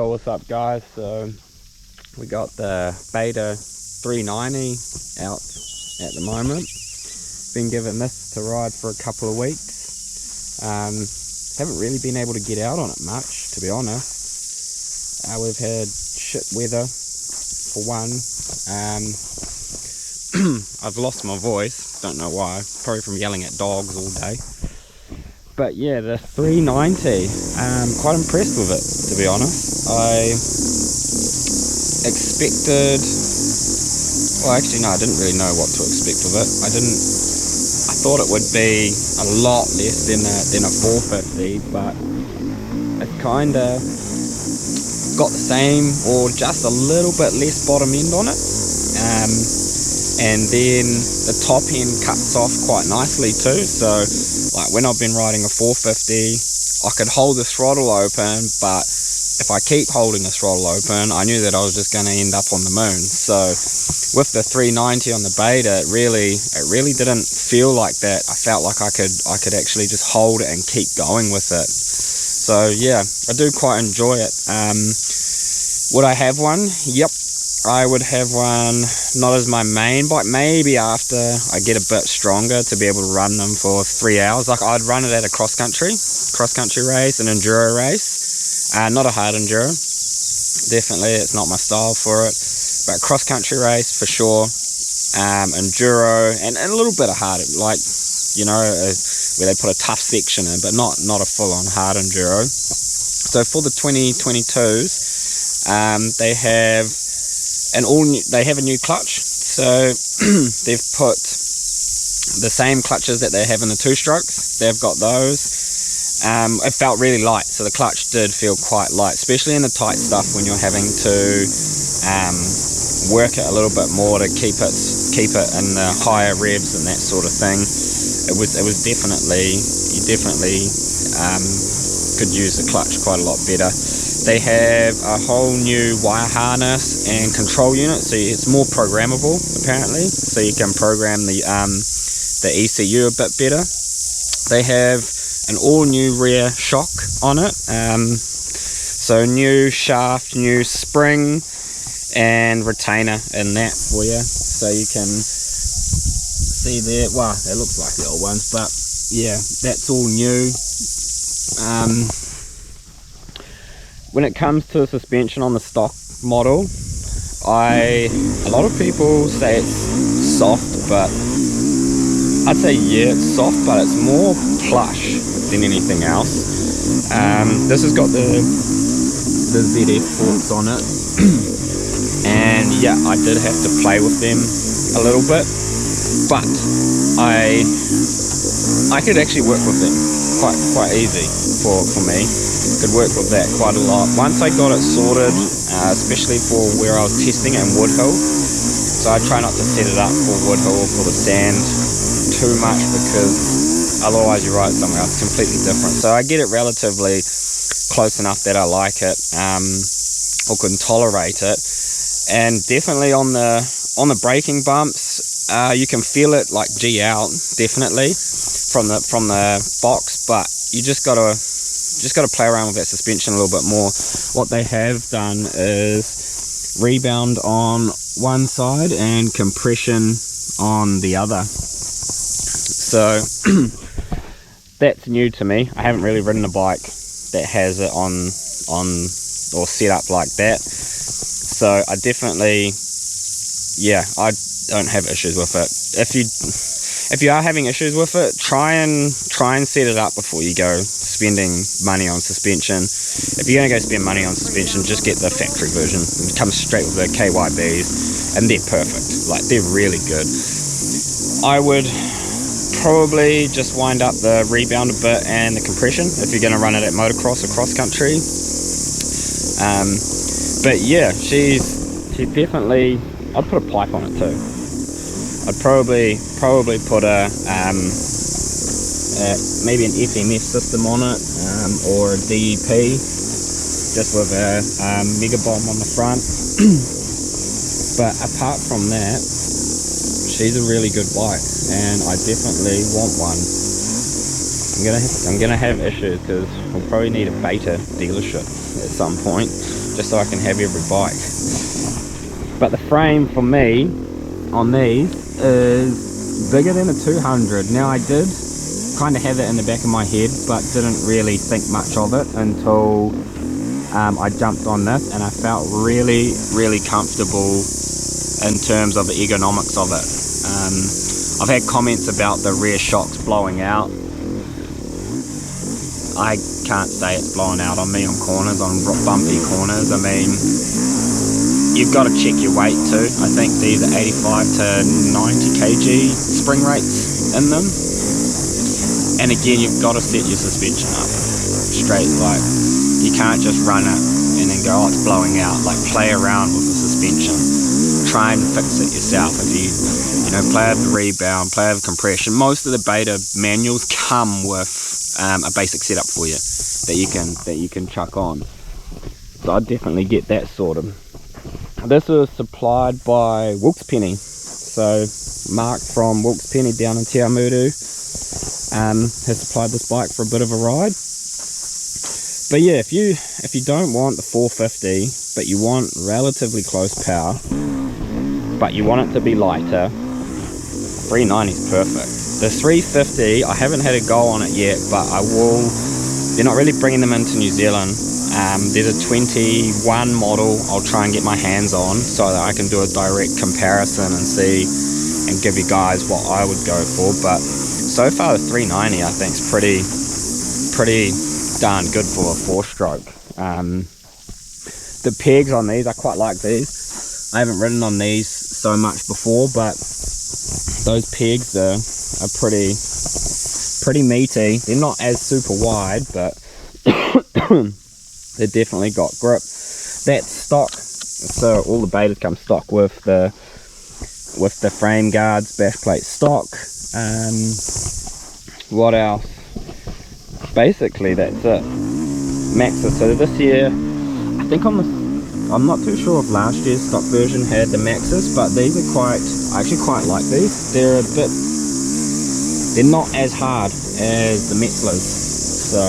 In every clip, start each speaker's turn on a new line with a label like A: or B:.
A: Yo, what's up guys? So we got the Beta 390 out at the moment. Been given this to ride for a couple of weeks. Haven't really been able to get out on it much, to be honest. We've had shit weather for one. I've lost my voice, don't know why, probably from yelling at dogs all day. But yeah, the 390, quite impressed with it, to be honest. I expected, well actually no, I didn't really know what to expect with it. I thought it would be a lot less than a 450, but it's kinda got the same or just a little bit less bottom end on it. And then the top end cuts off quite nicely too, so like when I've been riding a 450 I could hold the throttle open, but if I keep holding the throttle open I knew that I was just going to end up on the moon. So with the 390 on the Beta it really didn't feel like that. I felt like I could actually just hold it and keep going with it. So yeah, I do quite enjoy it. Would I have one? Yep, I would have one, not as my main bike, maybe after I get a bit stronger to be able to run them for 3 hours. Like I'd run it at a cross country race, an enduro race, not a hard enduro, definitely, it's not my style for it, but cross country race for sure, enduro, and a little bit of hard, like, you know, where they put a tough section in, but not a full-on hard enduro. So for the 2022s, they have a new clutch, so they've put the same clutches that they have in the two-strokes. They've got those. It felt really light, so the clutch did feel quite light, especially in the tight stuff when you're having to work it a little bit more to keep it in the higher revs and that sort of thing. It was definitely, you definitely could use the clutch quite a lot better. They have a whole new wire harness and control unit, so it's more programmable apparently, so you can program the ECU a bit better. They have an all new rear shock on it, so new shaft, new spring and retainer in that for you, so you can see there. Wow, that looks like the old ones, but yeah, that's all new. When it comes to suspension on the stock model, a lot of people say it's soft, but I'd say yeah, it's soft, but it's more plush than anything else. This has got the ZF forks on it, and yeah, I did have to play with them a little bit, but I could actually work with them quite easy for me. Could work with that quite a lot once I got it sorted, especially for where I was testing it in Woodhill. So I try not to set it up for Woodhill or for the sand too much, because otherwise you ride somewhere else completely different. So I get it relatively close enough that I like it, or can tolerate it. And definitely on the braking bumps, you can feel it like G out, definitely from the box, but you just gotta play around with that suspension a little bit more. What they have done is rebound on one side and compression on the other, so that's new to me. I haven't really ridden a bike that has it on or set up like that, so I definitely, yeah, I don't have issues with it. If you are having issues with it, try and set it up before you go spending money on suspension. If you're going to go spend money on suspension, just get the factory version. It comes straight with the KYBs, and they're perfect. Like, they're really good. I would probably just wind up the rebound a bit and the compression if you're going to run it at motocross or cross country. But yeah, she's definitely, I'd put a pipe on it too. I'd probably put maybe an FMF system on it, or a DEP, just with a mega bomb on the front. But apart from that, she's a really good bike, and I definitely want one. I'm gonna have issues because we'll probably need a Beta dealership at some point. just so I can have every bike. But the frame for me on these is bigger than a 200. Now I did kind of have it in the back of my head, but didn't really think much of it until I jumped on this, and I felt really comfortable in terms of the ergonomics of it. I've had comments about the rear shocks blowing out. I can't say it's blowing out on me on corners, on bumpy corners. I mean, you've got to check your weight too. I think these are 85 to 90 kg spring rates in them. And again, you've got to set your suspension up straight. Like, you can't just run it and then go, oh, it's blowing out. Like, play around with the suspension. Try and fix it yourself. If you play with the rebound, play with compression. Most of the beta manuals come with a basic setup for you that you can chuck on. So I'd definitely get that sorted. This was supplied by Wilkes-Penny. So Mark from Wilkes-Penny down in Te Awamutu has supplied this bike for a bit of a ride. But yeah, if you don't want the 450, but you want relatively close power, but you want it to be lighter, 390 is perfect. The 350, I haven't had a go on it yet, but I will. They're not really bringing them into New Zealand. There's a 21 model I'll try and get my hands on so that I can do a direct comparison and see and give you guys what I would go for. But so far the 390 I think is pretty darn good for a 4-stroke. The pegs on these, I quite like these. I haven't ridden on these so much before, but those pegs are pretty meaty. They're not as super wide, but they definitely got grip. That's stock, so all the betas come stock with the frame guards, bash plate stock. What else? Basically that's it. Maxes. So this year, I think I'm not too sure if last year's stock version had the maxes, but these are I actually quite like these. They're not as hard as the Metzlers, so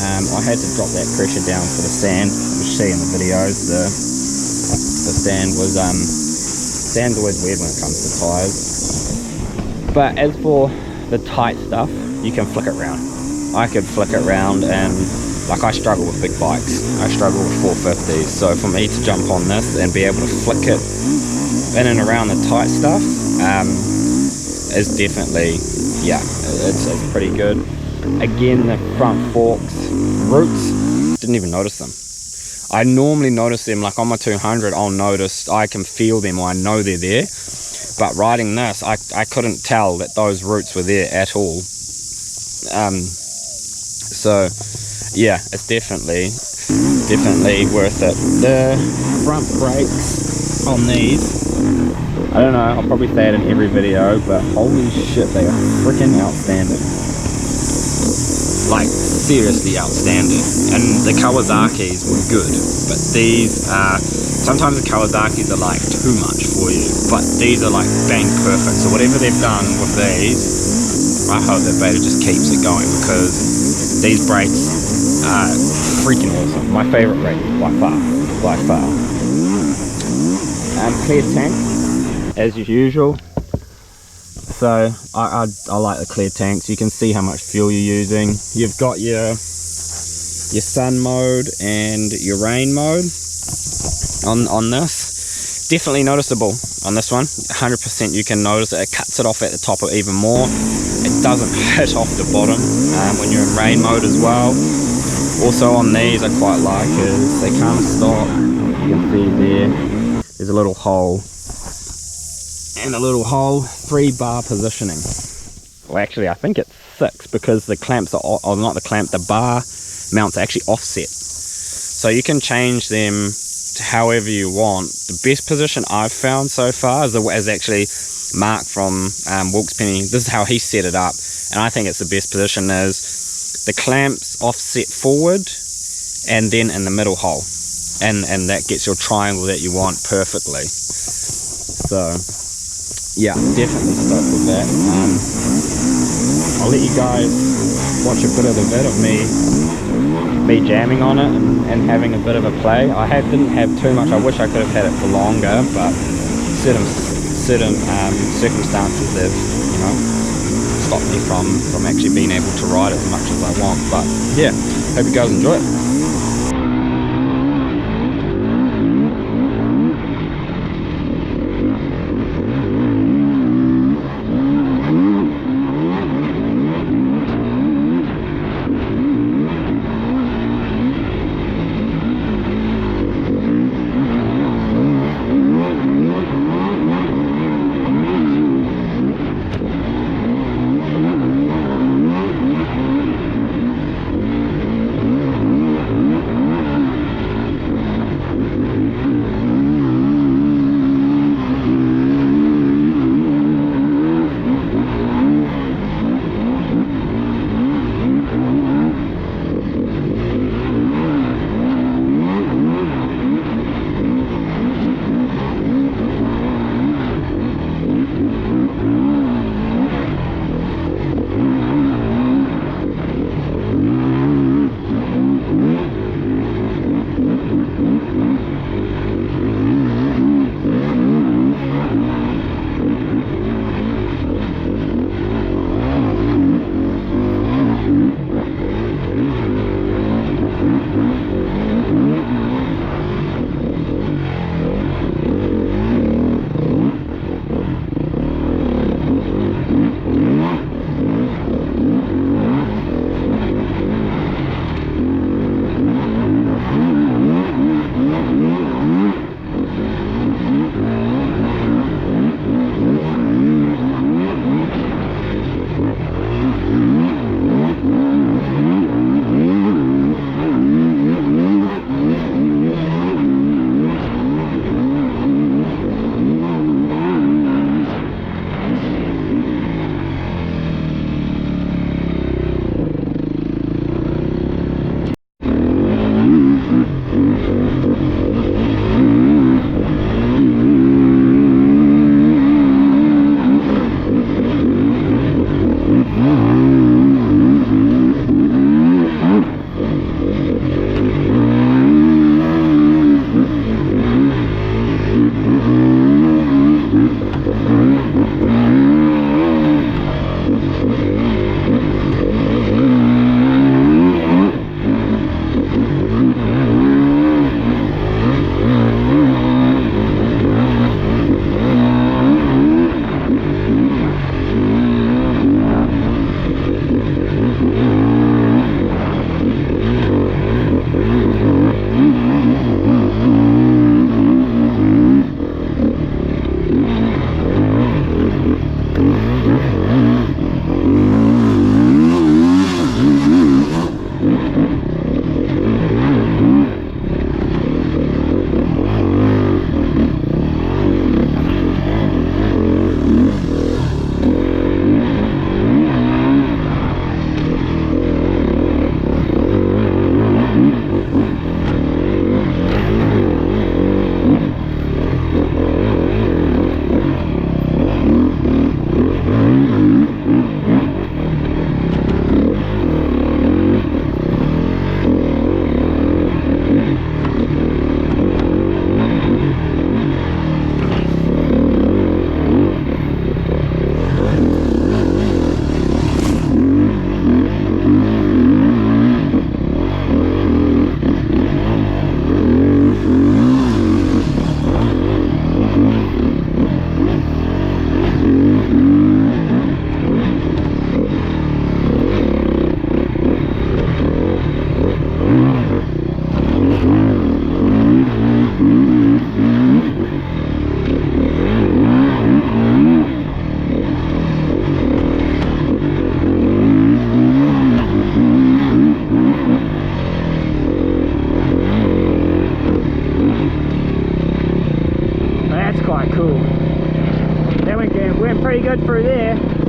A: I had to drop that pressure down for the sand. You see in the videos, the sand was sand's always weird when it comes to tires. But as for the tight stuff, you can flick it around. I could flick it around, and like, I struggle with big bikes. I struggle with 450s, so for me to jump on this and be able to flick it in and around the tight stuff is definitely, yeah, it's pretty good. Again, the front forks, roots, didn't even notice them. I normally notice them, like on my 200, I can feel them, or I know they're there. But riding this, I couldn't tell that those roots were there at all. So yeah, it's definitely worth it. The front brakes on these, I don't know, I'll probably say it in every video, but holy shit, they are freaking outstanding. Like, seriously outstanding. And the Kawasaki's were good, but these are, sometimes the Kawasaki's are like too much for you, but these are like bang perfect. So whatever they've done with these, I hope that beta just keeps it going, because these brakes are freaking awesome. My favorite brake by far. Clear tank as usual. So I like the clear tanks. You can see how much fuel you're using. You've got your sun mode and your rain mode on this. Definitely noticeable on this one. 100% you can notice it. It cuts it off at the top even more. It doesn't hit off the bottom when you're in rain mode as well. Also on these, I quite like is they can't stop. You can see there's a little hole. And a little hole, 3-bar positioning. Well, actually, I think it's 6, because the clamps are, or not the clamp, the bar mounts are actually offset. So you can change them to however you want. The best position I've found so far is actually Mark from Wilkes-Penny. This is how he set it up, and I think it's the best position is the clamps offset forward and then in the middle hole. And that gets your triangle that you want perfectly. So yeah, definitely stoked with that. I'll let you guys watch a bit of the vid of me me jamming on it and having a bit of a play. I didn't have too much. I wish I could have had it for longer, but certain circumstances have, stopped me from actually being able to ride it as much as I want. But yeah, hope you guys enjoy it.
B: That's quite cool. That went pretty good through there.